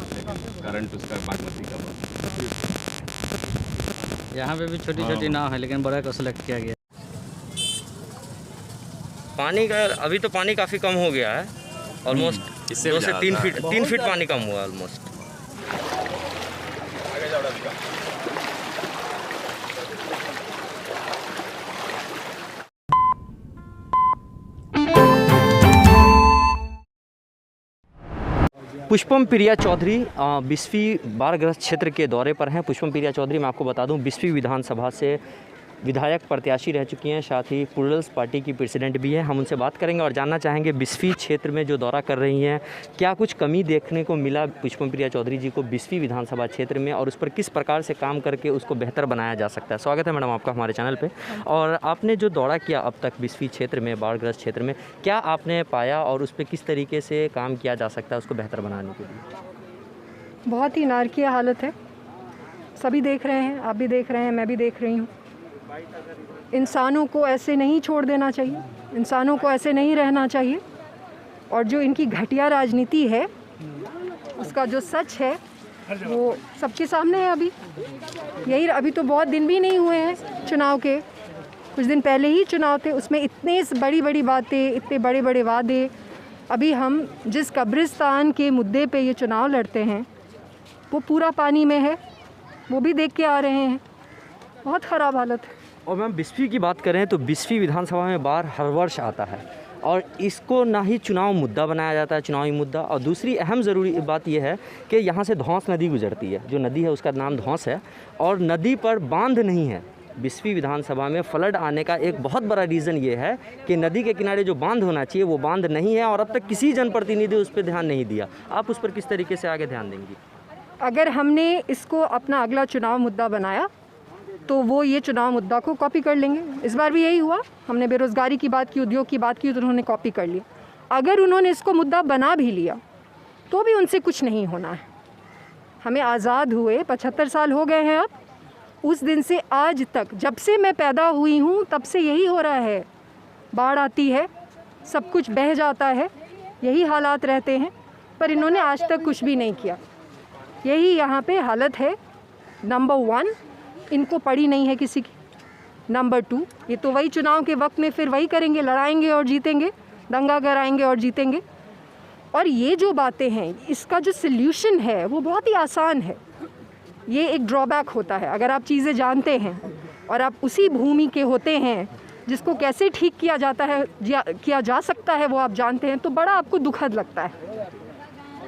लेकिन करंट उसका बागमती का बहुत। यहाँ पे भी छोटी छोटी नाव है लेकिन बड़ा को सेलेक्ट किया गया। पानी का अभी तो पानी काफ़ी कम हो गया है, ऑलमोस्ट इससे 2 भी से ज़्यादा 3 था। फीट 3 फीट पानी कम हुआ ऑलमोस्ट। पुष्पम प्रिया चौधरी बिस्फी बाढ़ग्रस्त क्षेत्र के दौरे पर हैं। पुष्पम प्रिया चौधरी, मैं आपको बता दूं, बिस्फी विधानसभा से विधायक प्रत्याशी रह चुकी हैं, साथ ही प्लूरल्स पार्टी की प्रेसिडेंट भी हैं। हम उनसे बात करेंगे और जानना चाहेंगे बिस्फी क्षेत्र में जो दौरा कर रही हैं, क्या कुछ कमी देखने को मिला पुष्पम प्रिया चौधरी जी को बिस्फी विधानसभा क्षेत्र में, और उस पर किस प्रकार से काम करके उसको बेहतर बनाया जा सकता है। स्वागत है मैडम आपका हमारे चैनल पे। और आपने जो दौरा किया अब तक बिस्फी क्षेत्र में, बाढ़ग्रस्त क्षेत्र में, क्या आपने पाया और उस पर किस तरीके से काम किया जा सकता है उसको बेहतर बनाने के लिए? बहुत ही नारकीय हालत है, सभी देख रहे हैं, आप भी देख रहे हैं, मैं भी देख रही हूँ। इंसानों को ऐसे नहीं छोड़ देना चाहिए, इंसानों को ऐसे नहीं रहना चाहिए। और जो इनकी घटिया राजनीति है उसका जो सच है वो सबके सामने है। यही अभी तो बहुत दिन भी नहीं हुए हैं चुनाव के, कुछ दिन पहले ही चुनाव थे, उसमें इतने बड़ी बड़ी बातें, इतने बड़े बड़े वादे। अभी हम जिस कब्रिस्तान के मुद्दे पे ये चुनाव लड़ते हैं वो पूरा पानी में है, वो भी देख के आ रहे हैं। बहुत ख़राब हालत है। और मैम बिस्फी की बात करें तो बिस्फी विधानसभा में बाढ़ हर वर्ष आता है और इसको ना ही चुनाव मुद्दा बनाया जाता है, चुनावी मुद्दा। और दूसरी अहम ज़रूरी बात यह है कि यहाँ से धौंस नदी गुजरती है, जो नदी है उसका नाम धौंस है, और नदी पर बांध नहीं है। बिस्फी विधानसभा में फ्लड आने का एक बहुत बड़ा रीज़न ये है कि नदी के किनारे जो बांध होना चाहिए वो बांध नहीं है, और अब तक किसी जनप्रतिनिधि उस पर ध्यान नहीं दिया। आप उस पर किस तरीके से आगे ध्यान देंगी? अगर हमने इसको अपना अगला चुनाव मुद्दा बनाया तो वो ये चुनाव मुद्दा को कॉपी कर लेंगे। इस बार भी यही हुआ, हमने बेरोज़गारी की बात की, उद्योग की बात की, तो उन्होंने कॉपी कर लिया। अगर उन्होंने इसको मुद्दा बना भी लिया तो भी उनसे कुछ नहीं होना है। हमें आज़ाद हुए 75 साल हो गए हैं अब। उस दिन से आज तक, जब से मैं पैदा हुई हूँ तब से यही हो रहा है। बाढ़ आती है, सब कुछ बह जाता है, यही हालात रहते हैं, पर इन्होंने आज तक कुछ भी नहीं किया। यही यहाँ पे हालत है। नंबर 1, इनको पड़ी नहीं है किसी की। नंबर 2, ये तो वही चुनाव के वक्त में फिर वही करेंगे, लड़ाएंगे और जीतेंगे, दंगा कराएंगे और जीतेंगे। और ये जो बातें हैं, इसका जो सल्यूशन है वो बहुत ही आसान है। ये एक ड्रॉबैक होता है, अगर आप चीज़ें जानते हैं और आप उसी भूमि के होते हैं जिसको कैसे ठीक किया जाता है, किया जा सकता है, वो आप जानते हैं, तो बड़ा आपको दुखद लगता है।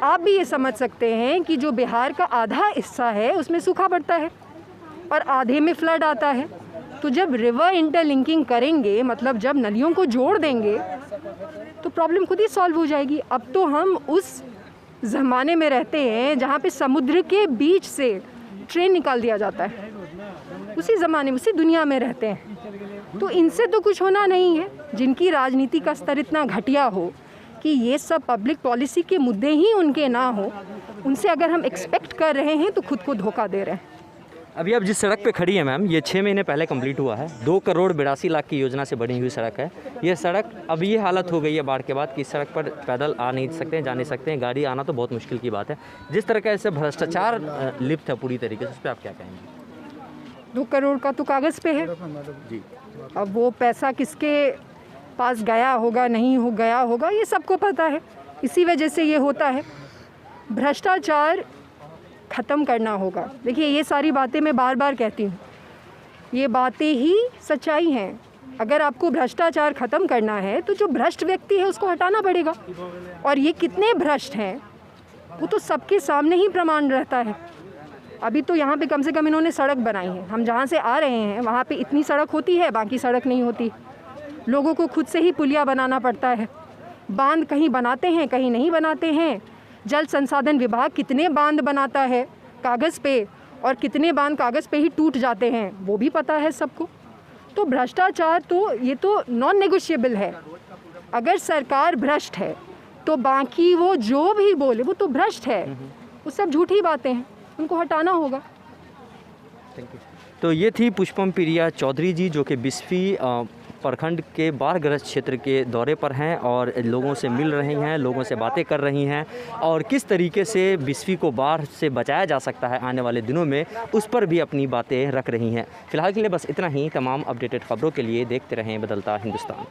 आप भी ये समझ सकते हैं कि जो बिहार का आधा हिस्सा है उसमें सूखा पड़ता है और आधे में फ्लड आता है। तो जब रिवर इंटरलिंकिंग करेंगे, मतलब जब नदियों को जोड़ देंगे, तो प्रॉब्लम खुद ही सॉल्व हो जाएगी। अब तो हम उस ज़माने में रहते हैं जहाँ पे समुद्र के बीच से ट्रेन निकाल दिया जाता है, उसी ज़माने में, उसी दुनिया में रहते हैं। तो इनसे तो कुछ होना नहीं है, जिनकी राजनीति का स्तर इतना घटिया हो कि ये सब पब्लिक पॉलिसी के मुद्दे ही उनके ना हो, उनसे अगर हम एक्सपेक्ट कर रहे हैं तो खुद को धोखा दे रहे हैं। अभी आप जिस सड़क पे खड़ी हैं मैम, ये 6 महीने पहले कंप्लीट हुआ है। 2 करोड़ 82 लाख की योजना से बनी हुई सड़क है। ये सड़क अब ये हालत हो गई है बाढ़ के बाद कि इस सड़क पर पैदल आ नहीं सकते हैं, जा नहीं सकते हैं, गाड़ी आना तो बहुत मुश्किल की बात है। जिस तरह का ऐसे भ्रष्टाचार लिप्त है पूरी तरीके से, उस पर आप क्या कहेंगे? 2 करोड़ का तो कागज़ पे है जी। अब वो पैसा किसके पास गया होगा, नहीं हो गया होगा, ये सबको पता है। इसी वजह से ये होता है। भ्रष्टाचार ख़त्म करना होगा। देखिए, ये सारी बातें मैं बार बार कहती हूँ, ये बातें ही सच्चाई हैं। अगर आपको भ्रष्टाचार ख़त्म करना है तो जो भ्रष्ट व्यक्ति है उसको हटाना पड़ेगा। और ये कितने भ्रष्ट हैं वो तो सबके सामने ही प्रमाण रहता है। अभी तो यहाँ पे कम से कम इन्होंने सड़क बनाई है। हम जहाँ से आ रहे हैं वहाँ पे इतनी सड़क होती है, बाकी सड़क नहीं होती। लोगों को खुद से ही पुलिया बनाना पड़ता है। बांध कहीं बनाते हैं, कहीं नहीं बनाते हैं। जल संसाधन विभाग कितने बांध बनाता है कागज़ पे, और कितने बांध कागज़ पे ही टूट जाते हैं, वो भी पता है सबको। तो भ्रष्टाचार तो ये तो नॉन नेगोशिएबल है। अगर सरकार भ्रष्ट है तो बाकी वो जो भी बोले वो तो भ्रष्ट है, वो सब झूठी बातें हैं, उनको हटाना होगा। Thank you. तो ये थी पुष्पम प्रिया चौधरी जी, जो कि बिस्फी प्रखंड के बाढ़ग्रस्त क्षेत्र के दौरे पर हैं और लोगों से मिल रही हैं, लोगों से बातें कर रही हैं और किस तरीके से बिस्फी को बाढ़ से बचाया जा सकता है आने वाले दिनों में, उस पर भी अपनी बातें रख रही हैं। फिलहाल के लिए बस इतना ही। तमाम अपडेटेड खबरों के लिए देखते रहें बदलता हिंदुस्तान।